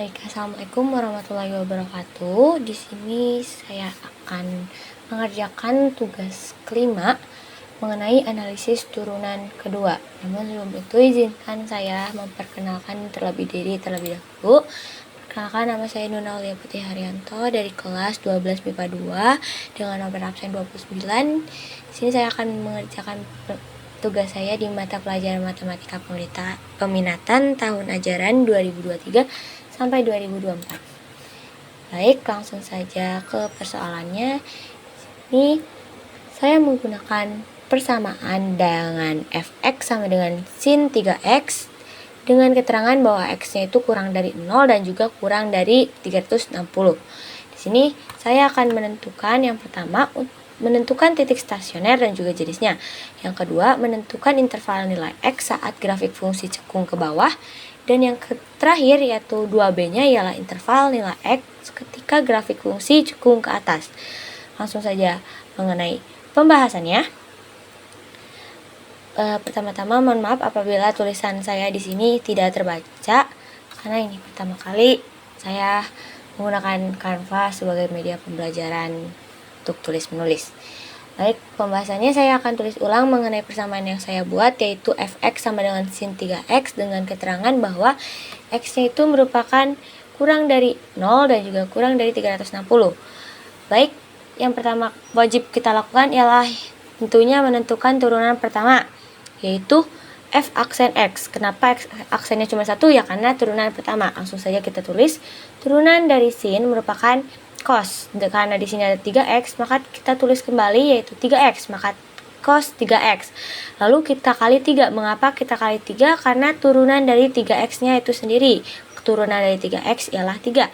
Baik, assalamualaikum warahmatullahi wabarakatuh. Di sini saya akan mengerjakan tugas kelima mengenai analisis turunan kedua. Namun sebelum itu izinkan saya memperkenalkan terlebih dahulu. Perkenalkan, nama saya Nuna Aulia Putih Haryanto dari kelas 12 MIPA 2 dengan nomor absen 29. Di sini saya akan mengerjakan tugas saya di mata pelajaran matematika peminatan tahun ajaran 2023 sampai 2024. Baik, langsung saja ke persoalannya. Ini saya menggunakan persamaan dengan fx sama dengan sin 3x dengan keterangan bahwa x-nya itu kurang dari 0 dan juga kurang dari 360. Di sini saya akan menentukan yang pertama menentukan titik stasioner dan juga jenisnya. Yang kedua, menentukan interval nilai x saat grafik fungsi cekung ke bawah. Dan yang terakhir yaitu 2B-nya ialah interval nilai x ketika grafik fungsi cekung ke atas. Langsung saja mengenai pembahasannya. Pertama-tama mohon maaf apabila tulisan saya di sini tidak terbaca karena ini pertama kali saya menggunakan Canva sebagai media pembelajaran untuk tulis-menulis. Baik, pembahasannya saya akan tulis ulang mengenai persamaan yang saya buat, yaitu fx sama dengan sin 3x dengan keterangan bahwa x-nya itu merupakan kurang dari 0 dan juga kurang dari 360. Baik, yang pertama wajib kita lakukan ialah tentunya menentukan turunan pertama, yaitu f aksen x. Kenapa aksennya cuma satu? Ya karena turunan pertama. Langsung saja kita tulis turunan dari sin merupakan cos. Karena di sini ada 3x, maka kita tulis kembali yaitu 3x, maka cos 3x. Lalu kita kali 3. Mengapa kita kali 3? Karena turunan dari 3x-nya itu sendiri. Turunan dari 3x ialah 3.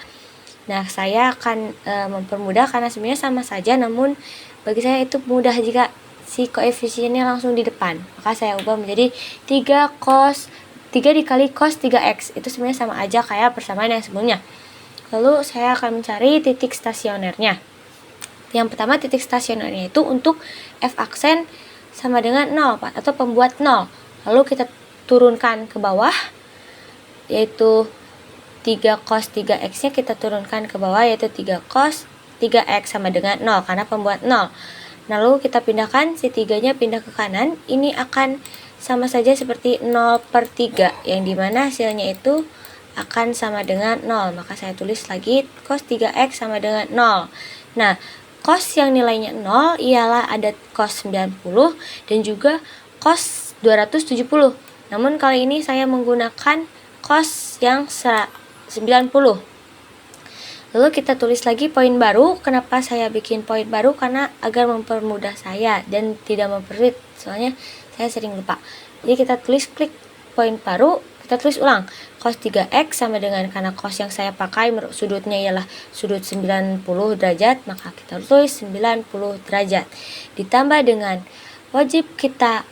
Nah, saya akan mempermudah karena sebenarnya sama saja, namun bagi saya itu mudah jika si koefisiennya langsung di depan. Maka saya ubah menjadi 3 dikali cos 3x. Itu sebenarnya sama aja kayak persamaan yang sebelumnya. Lalu saya akan mencari titik stasionernya. Yang pertama titik stasionernya itu untuk f aksen sama dengan 0 atau pembuat 0. Lalu kita turunkan ke bawah, yaitu 3 cos 3x nya kita turunkan ke bawah, yaitu 3 cos 3x sama dengan 0 karena pembuat 0. Lalu kita pindahkan si 3 nya pindah ke kanan. Ini akan sama saja seperti 0/3 yang dimana hasilnya itu akan sama dengan 0. Maka saya tulis lagi cos 3x sama dengan 0. Nah, cos yang nilainya 0 ialah ada cos 90 dan juga cos 270. Namun kali ini saya menggunakan cos yang 90. Lalu kita tulis lagi poin baru. Kenapa saya bikin poin baru? Karena agar mempermudah saya dan tidak mempersulit. Soalnya saya sering lupa. Jadi kita tulis klik poin baru. Kita tulis ulang, cos 3x sama dengan, karena cos yang saya pakai sudutnya ialah sudut 90 derajat, maka kita tulis 90 derajat. Ditambah dengan wajib kita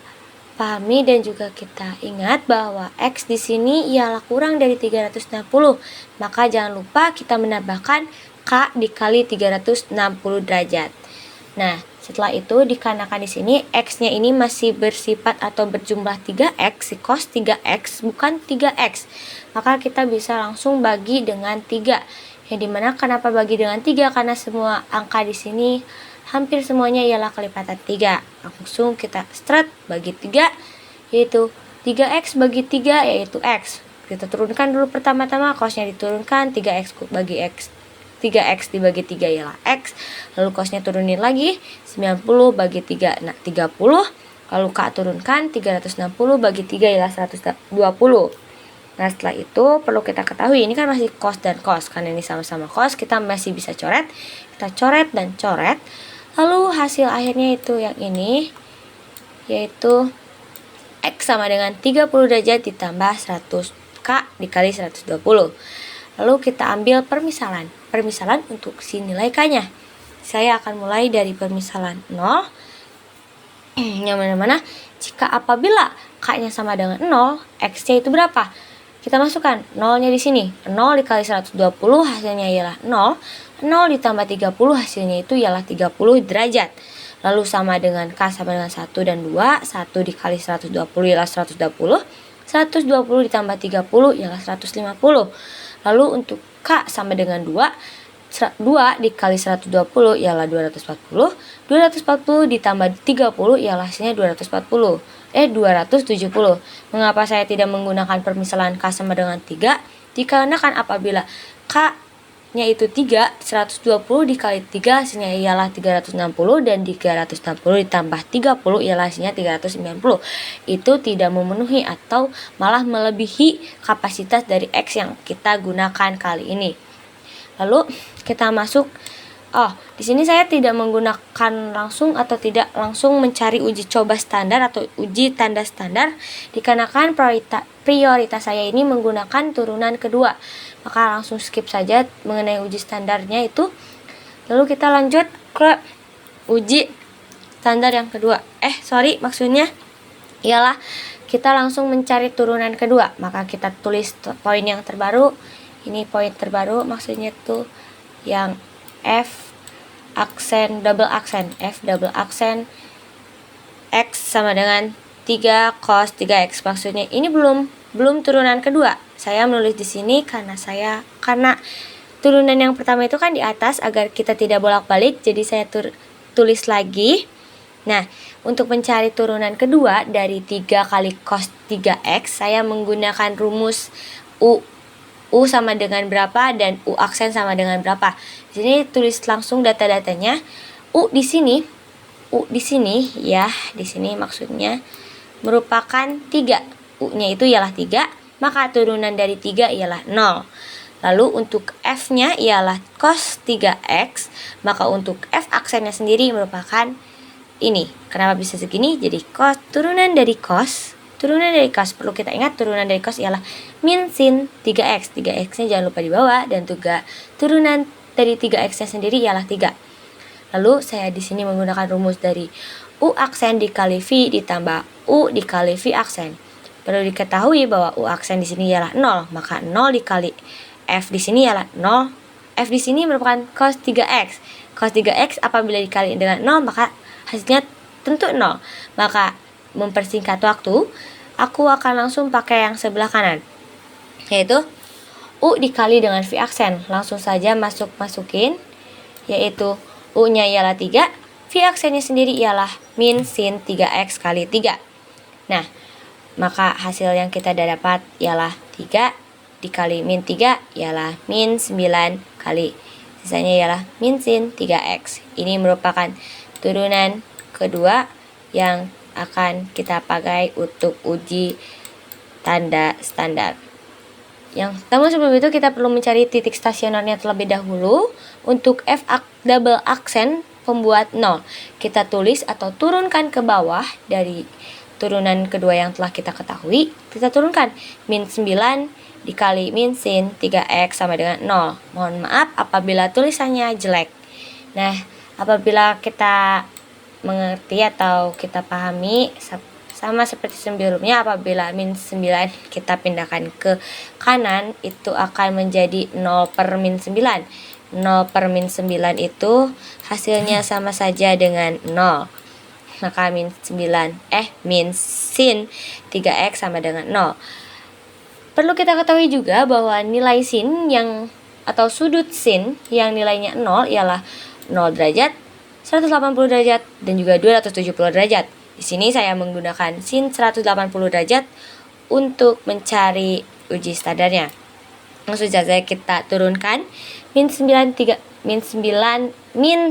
pahami dan juga kita ingat bahwa x di sini ialah kurang dari 360. Maka jangan lupa kita menambahkan k dikali 360 derajat. Nah, setelah itu dikarenakan di sini x-nya ini masih bersifat atau berjumlah 3x, si cos 3x bukan 3x. Maka kita bisa langsung bagi dengan 3. Yang dimana kenapa bagi dengan 3? Karena semua angka di sini hampir semuanya ialah kelipatan 3. Langsung kita start bagi 3, yaitu 3x bagi 3 yaitu x. Kita turunkan dulu pertama-tama, cosnya diturunkan, 3x bagi x. 3x dibagi 3 ialah x. Lalu cosnya turunin lagi, 90 bagi 3, nah 30. Lalu k turunkan, 360 bagi 3 ialah 120. Nah, setelah itu perlu kita ketahui ini kan masih cos dan cos. Karena ini sama-sama cos, kita masih bisa coret. Kita coret dan coret. Lalu hasil akhirnya itu yang ini, yaitu x sama dengan 30 derajat ditambah 100k dikali 120. Lalu kita ambil permisalan untuk si nilai k-nya. Saya akan mulai dari permisalan 0. Yang mana-mana jika apabila k-nya sama dengan 0, x-nya itu berapa? Kita masukkan 0-nya di sini. 0 dikali 120 hasilnya ialah 0. 0 ditambah 30 hasilnya itu ialah 30 derajat. Lalu sama dengan k sama dengan 1 dan 2. 1 dikali 120 ialah 120. 120 ditambah 30 ialah 150. Lalu untuk K sama dengan 2 dikali 120 ialah 240. 240 ditambah 30 ialah hasilnya 270. Mengapa saya tidak menggunakan permisalan K sama dengan 3? Dikarenakan apabila K-nya itu 3, 120 dikali 3 hasilnya ialah 360, dan 360 ditambah 30 ialah hasilnya 390. Itu tidak memenuhi atau malah melebihi kapasitas dari X yang kita gunakan kali ini. Lalu kita masuk, di sini saya tidak menggunakan langsung atau tidak langsung mencari uji coba standar atau uji tanda standar, dikarenakan prioritas saya ini menggunakan turunan kedua. Maka langsung skip saja mengenai uji standarnya itu. Lalu kita lanjut ke uji standar yang kedua. Maksudnya ialah kita langsung mencari turunan kedua. Maka kita tulis poin yang terbaru. Ini poin terbaru, maksudnya tuh yang F double aksen X sama dengan 3 cos 3X. Maksudnya ini belum turunan kedua. Saya menulis di sini karena turunan yang pertama itu kan di atas agar kita tidak bolak-balik, jadi saya tulis lagi. Nah, untuk mencari turunan kedua dari 3 kali cos 3X, saya menggunakan rumus U sama dengan berapa dan U aksen sama dengan berapa. Di sini tulis langsung data-datanya. U di sini maksudnya merupakan 3. U-nya itu ialah 3, maka turunan dari 3 ialah 0. Lalu untuk F-nya ialah cos 3X, maka untuk F aksennya sendiri merupakan ini. Kenapa bisa segini? Jadi turunan dari cos perlu kita ingat, turunan dari cos ialah min sin 3x. 3x-nya jangan lupa di bawah, dan juga turunan dari 3x-nya sendiri ialah 3. Lalu saya di sini menggunakan rumus dari U aksen dikali V ditambah U dikali V aksen. Perlu diketahui bahwa U aksen di sini ialah 0, maka 0 dikali F di sini ialah 0. F di sini merupakan cos 3x. Cos 3x apabila dikali dengan 0 maka hasilnya tentu 0. Maka mempersingkat waktu, aku akan langsung pakai yang sebelah kanan, yaitu U dikali dengan V aksen. Langsung saja masukin, yaitu U-nya ialah 3, V aksennya sendiri ialah min sin 3x kali 3. Nah, maka hasil yang kita dapat ialah 3 dikali min 3 ialah min 9 kali sisanya ialah min sin 3x. Ini merupakan turunan kedua yang akan kita pakai untuk uji tanda standar. Namun sebelum itu kita perlu mencari titik stasionernya terlebih dahulu. Untuk F double aksen pembuat 0, kita tulis atau turunkan ke bawah dari turunan kedua yang telah kita ketahui. Kita turunkan min 9 dikali min sin 3x sama dengan 0. Mohon maaf apabila tulisannya jelek. Nah, apabila kita mengerti atau kita pahami, sama seperti sebelumnya, apabila min 9 kita pindahkan ke kanan, itu akan menjadi 0 per min 9. 0 per min 9 itu hasilnya sama saja dengan 0. Maka min sin 3x sama dengan 0. Perlu kita ketahui juga bahwa nilai sin atau sudut sin yang nilainya 0 ialah 0 derajat, 180 derajat, dan juga 270 derajat. Di sini saya menggunakan sin 180 derajat untuk mencari uji standarnya. Langsung saja kita turunkan min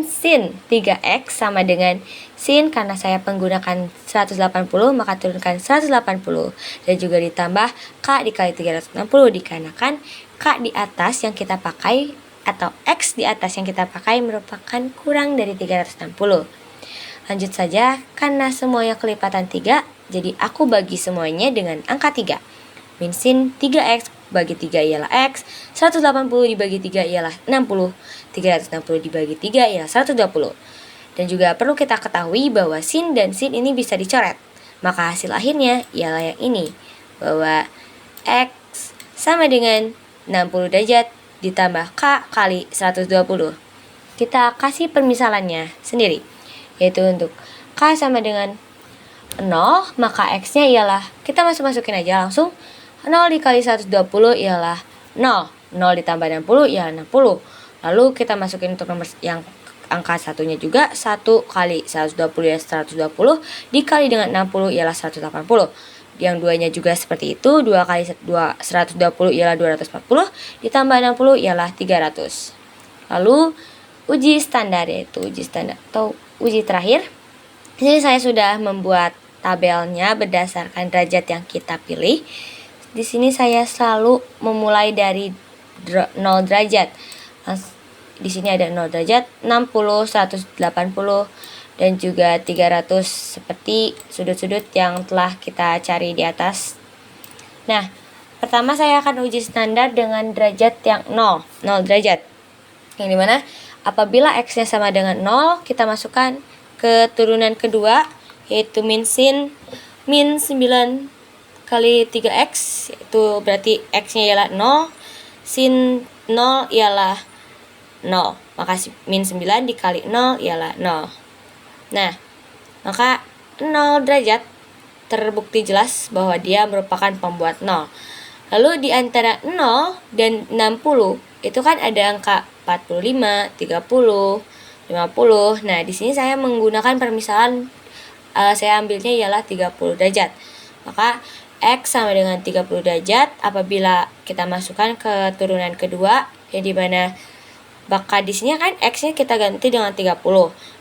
sin 3x sama dengan sin, karena saya menggunakan 180 maka turunkan 180, dan juga ditambah K dikali 360 dikarenakan K di atas yang kita pakai atau X di atas yang kita pakai merupakan kurang dari 360. Lanjut saja, karena semuanya kelipatan 3, jadi aku bagi semuanya dengan angka 3. Min sin 3x bagi 3 ialah X, 180 dibagi 3 ialah 60, 360 dibagi 3 ialah 120. Dan juga perlu kita ketahui bahwa sin dan sin ini bisa dicoret. Maka hasil akhirnya ialah yang ini, bahwa X sama dengan 60 derajat ditambah K kali 120. Kita kasih permisalannya sendiri, yaitu untuk K sama dengan 0, maka X-nya ialah, kita masukin aja langsung, 0 dikali 120 ialah 0. 0 ditambah 60 ya 60. Lalu kita masukin untuk nomor yang angka satunya juga, 1 kali 120 ya 120, dikali dengan 60 ialah 180. Yang duanya juga seperti itu, 2 kali 120 ialah 240, ditambah 60 ialah 300. Lalu uji standar, yaitu uji standar atau uji terakhir. Di sini saya sudah membuat tabelnya berdasarkan derajat yang kita pilih. Di sini saya selalu memulai dari 0 derajat. Di sini ada 0 derajat, 60, 180, dan juga 300 seperti sudut-sudut yang telah kita cari di atas. Nah, pertama saya akan uji standar dengan derajat yang 0 derajat. Yang dimana apabila X-nya sama dengan 0, kita masukkan ke turunan kedua, yaitu min 9 kali 3X, itu berarti X-nya ialah 0, sin 0 ialah 0. Maka min 9 dikali 0 ialah 0. Nah, maka 0 derajat terbukti jelas bahwa dia merupakan pembuat 0. Lalu di antara 0 dan 60 itu kan ada angka 45, 30, 50. Nah, di sini saya menggunakan permisalan, saya ambilnya ialah 30 derajat. Maka X sama dengan 30 derajat apabila kita masukkan ke turunan kedua, yang dimana maka di sini kan X-nya kita ganti dengan 30.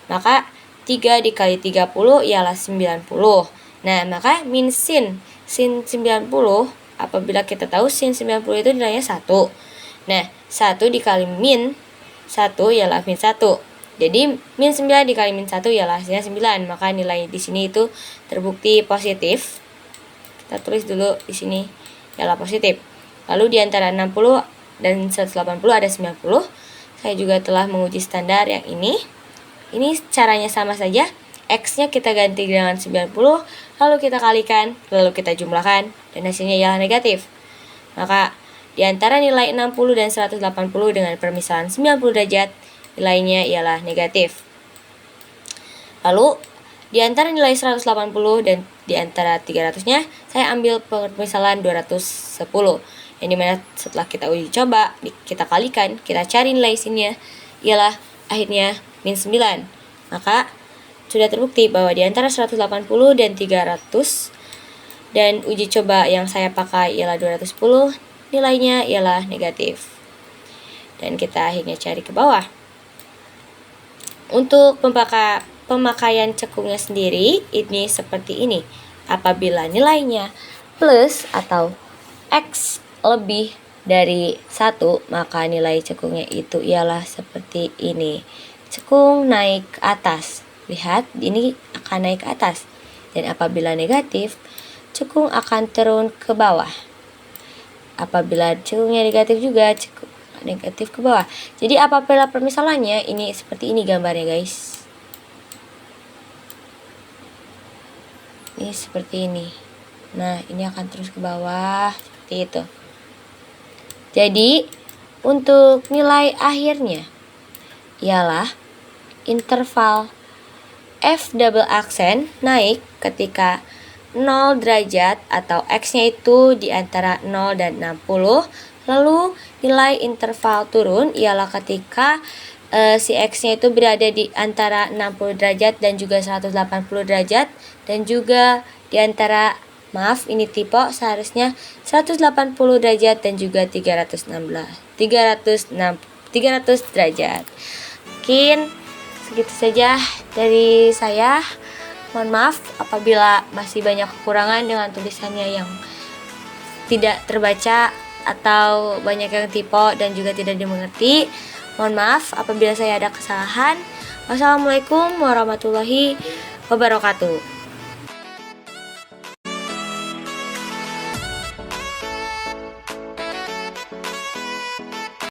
Maka 3 dikali 30 ialah 90. Nah, maka min sin 90, apabila kita tahu sin 90 itu nilainya 1. Nah, 1 dikali min 1 ialah min 1. Jadi min 9 dikali min 1 ialah hasilnya 9. Maka nilai di sini itu terbukti positif. Kita tulis dulu di sini ialah positif. Lalu di antara 60 dan 180 ada 90. Saya juga telah menguji standar yang ini. Ini caranya sama saja. X-nya kita ganti dengan 90, lalu kita kalikan, lalu kita jumlahkan, dan hasilnya ialah negatif. Maka di antara nilai 60 dan 180 dengan permisalan 90 derajat, nilainya ialah negatif. Lalu di antara nilai 180 dan di antara 300-nya, saya ambil permisalan 210. Yang dimana setelah kita uji coba, kita kalikan, kita cari nilai sinnya, ialah akhirnya min 9. Maka sudah terbukti bahwa di antara 180 dan 300 dan uji coba yang saya pakai ialah 210, nilainya ialah negatif. Dan kita akhirnya cari ke bawah. Untuk pemakaian cekungnya sendiri, ini seperti ini. Apabila nilainya plus atau X lebih dari 1, maka nilai cekungnya itu ialah seperti ini. Cekung naik ke atas. Lihat, ini akan naik ke atas. Dan apabila negatif, cekung akan turun ke bawah. Apabila cekungnya negatif juga, cekung negatif ke bawah. Jadi apabila permisalannya ini seperti ini gambarnya, guys. Ini seperti ini. Nah, ini akan terus ke bawah seperti itu. Jadi untuk nilai akhirnya ialah interval F double aksen naik ketika 0 derajat atau X-nya itu di antara 0 dan 60. Lalu nilai interval turun ialah ketika si X-nya itu berada di antara 60 derajat dan juga 180 derajat. Dan juga di antara, maaf ini tipe, seharusnya 180 derajat dan juga 300 derajat. Mungkin segitu saja dari saya. Mohon maaf apabila masih banyak kekurangan dengan tulisannya yang tidak terbaca atau banyak yang typo dan juga tidak dimengerti. Mohon maaf apabila saya ada kesalahan. Wassalamualaikum warahmatullahi wabarakatuh.